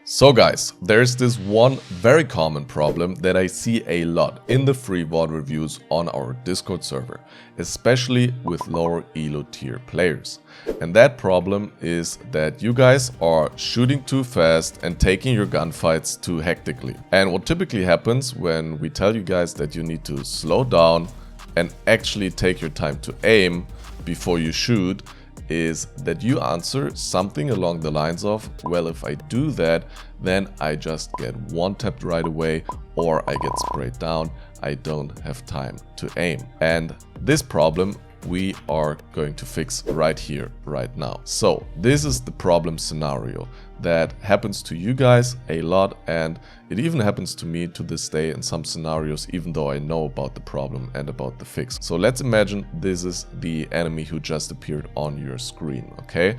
So guys, there's this one very common problem that I see a lot in the free VOD reviews on our Discord server, especially with lower elo tier players. And that problem is that you guys are shooting too fast and taking your gunfights too hectically. And what typically happens when we tell you guys that you need to slow down and actually take your time to aim before you shoot is that you answer something along the lines of, well, if I do that, then I just get one-tapped right away or I get sprayed down. I don't have time to aim. And this problem we are going to fix right here, right now. So this is the problem scenario that happens to you guys a lot, and it even happens to me to this day in some scenarios, even though I know about the problem and about the fix. So let's imagine this is the enemy who just appeared on your screen, okay?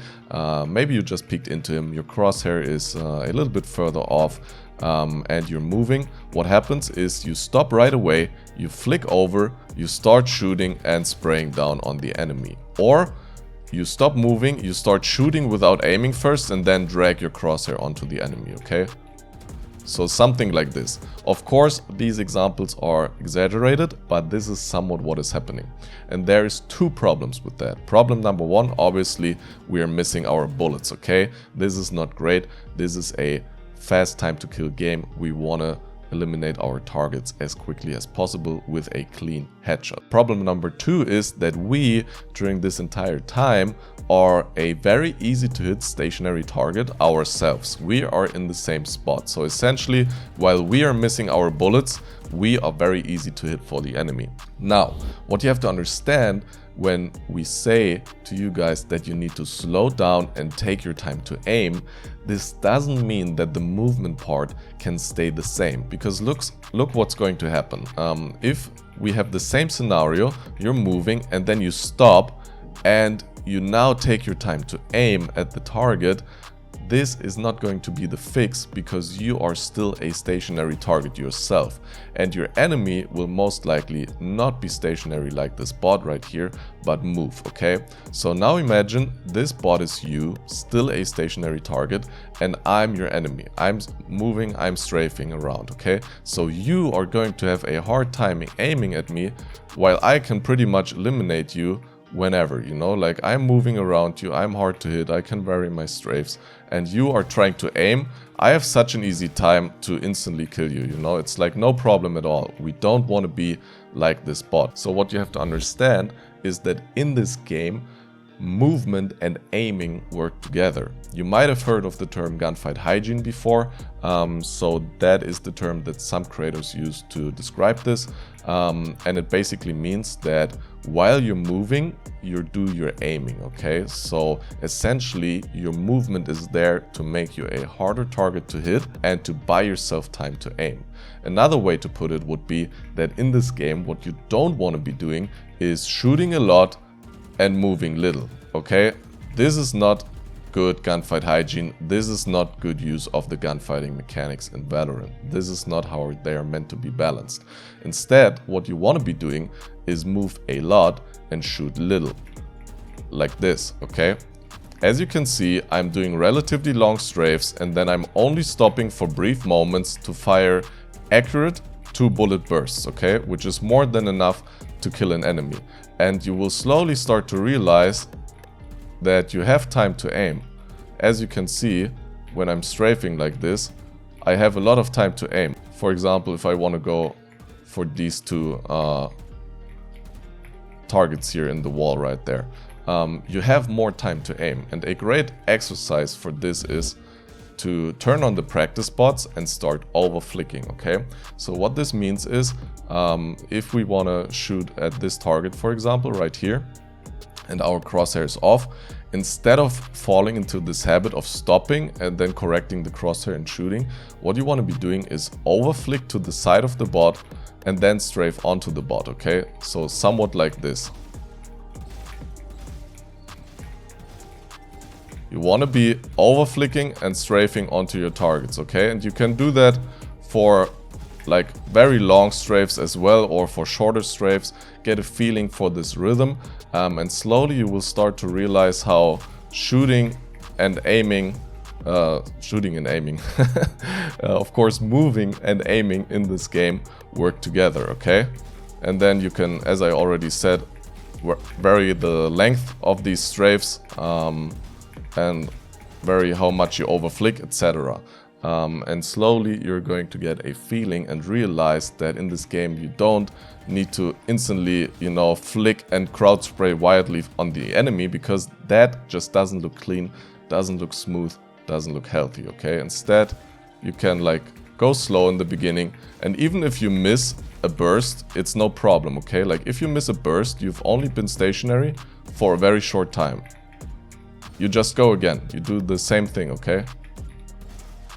Maybe you just peeked into him, your crosshair is a little bit further off, and you're moving. What happens is you stop right away, you flick over, you start shooting and spraying down on the enemy. Or you stop moving, you start shooting without aiming first and then drag your crosshair onto the enemy, okay? So something like this. Of course, these examples are exaggerated, but this is somewhat what is happening. And there is two problems with that. Problem number one, obviously, we are missing our bullets, okay? This is not great. This is a fast time to kill game. We want to eliminate our targets as quickly as possible with a clean headshot. Problem number two is that we, during this entire time, are a very easy to hit stationary target ourselves. We are in the same spot. So essentially, while we are missing our bullets, we are very easy to hit for the enemy. Now, what you have to understand when we say to you guys that you need to slow down and take your time to aim, this doesn't mean that the movement part can stay the same, because look what's going to happen. If we have the same scenario, you're moving and then you stop and you now take your time to aim at the target, this is not going to be the fix, because you are still a stationary target yourself, and your enemy will most likely not be stationary like this bot right here, but move, okay? So now imagine this bot is you, still a stationary target, and I'm your enemy. I'm moving, I'm strafing around, okay? So you are going to have a hard time aiming at me, while I can pretty much eliminate you whenever, you know, like I'm moving around you, I'm hard to hit, I can vary my strafes, and you are trying to aim. I have such an easy time to instantly kill you, you know, it's like no problem at all. We don't want to be like this bot. So what you have to understand is that in this game, movement and aiming work together. You might have heard of the term gunfight hygiene before, so that is the term that some creators use to describe this, and it basically means that while you're moving, you do your aiming, okay? So essentially your movement is there to make you a harder target to hit and to buy yourself time to aim. Another way to put it would be that in this game, what you don't want to be doing is shooting a lot and moving little, okay? This is not good gunfight hygiene. This is not good use of the gunfighting mechanics in Valorant. This is not how they are meant to be balanced. Instead, what you want to be doing is move a lot and shoot little, like this, okay? As you can see, I'm doing relatively long strafes, and then I'm only stopping for brief moments to fire accurate 2-bullet bursts, okay? Which is more than enough to kill an enemy. And you will slowly start to realize that you have time to aim. As you can see, when I'm strafing like this, I have a lot of time to aim. For example, if I want to go for these two targets here in the wall right there, you have more time to aim. And a great exercise for this is to turn on the practice bots and start over flicking, okay? So what this means is, if we want to shoot at this target, for example, right here, and our crosshair is off, instead of falling into this habit of stopping and then correcting the crosshair and shooting, what you want to be doing is over flick to the side of the bot and then strafe onto the bot, okay? So somewhat like this. You want to be over flicking and strafing onto your targets, okay? And you can do that for like very long strafes as well, or for shorter strafes. Get a feeling for this rhythm, and slowly you will start to realize how shooting and aiming shooting and aiming. Of course, moving and aiming in this game work together, okay? And then you can, as I already said, vary the length of these strafes and vary how much you overflick, etc. And slowly you're going to get a feeling and realize that in this game you don't need to instantly, you know, flick and crowd spray wildly on the enemy, because that just doesn't look clean, doesn't look smooth, doesn't look healthy, okay? Instead, you can like go slow in the beginning, and even if you miss a burst, it's no problem, okay? Like if you miss a burst, you've only been stationary for a very short time. You just go again, you do the same thing, okay?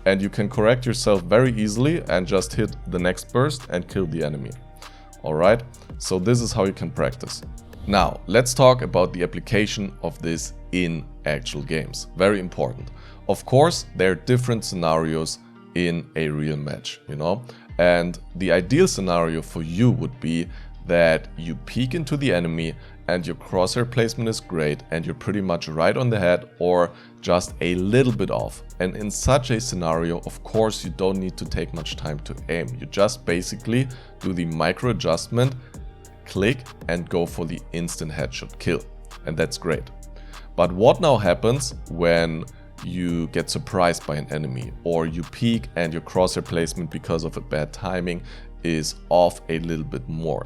And you can correct yourself very easily and just hit the next burst and kill the enemy. Alright, so this is how you can practice. Now, let's talk about the application of this in actual games. Very important. Of course, there are different scenarios in a real match, you know? And the ideal scenario for you would be that you peek into the enemy and your crosshair placement is great and you're pretty much right on the head or just a little bit off. And in such a scenario, of course, you don't need to take much time to aim. You just basically do the micro adjustment, click and go for the instant headshot kill. And that's great. But what now happens when you get surprised by an enemy, or you peek and your crosshair placement because of a bad timing is off a little bit more?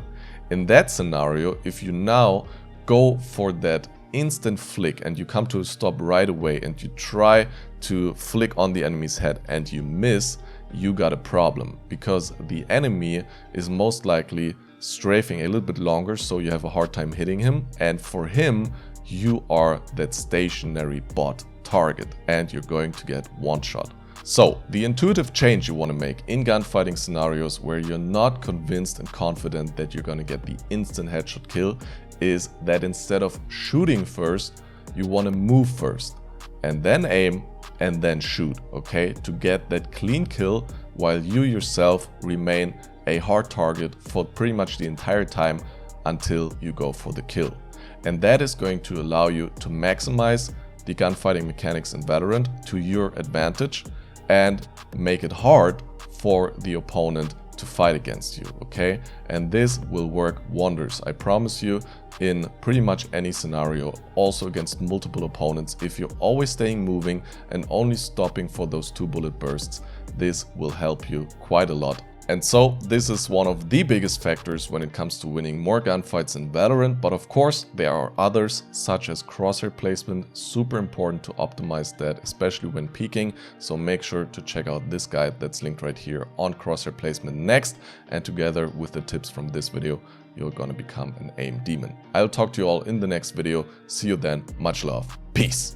In that scenario, if you now go for that instant flick and you come to a stop right away and you try to flick on the enemy's head and you miss, you got a problem, because the enemy is most likely strafing a little bit longer, so you have a hard time hitting him, and for him you are that stationary bot target and you're going to get one shot. So the intuitive change you want to make in gunfighting scenarios where you're not convinced and confident that you're going to get the instant headshot kill is that instead of shooting first, you want to move first and then aim and then shoot, okay? To get that clean kill while you yourself remain a hard target for pretty much the entire time until you go for the kill. And that is going to allow you to maximize the gunfighting mechanics in Valorant to your advantage and make it hard for the opponent to fight against you, okay? And this will work wonders, I promise you, in pretty much any scenario, also against multiple opponents. If you're always staying moving and only stopping for those 2 bullet bursts, this will help you quite a lot. And so this is one of the biggest factors when it comes to winning more gunfights in Valorant, but of course there are others such as crosshair placement, super important to optimize that, especially when peeking. So make sure to check out this guide that's linked right here on crosshair placement next, and together with the tips from this video, you're gonna become an aim demon. I'll talk to you all in the next video. See you then, much love, peace!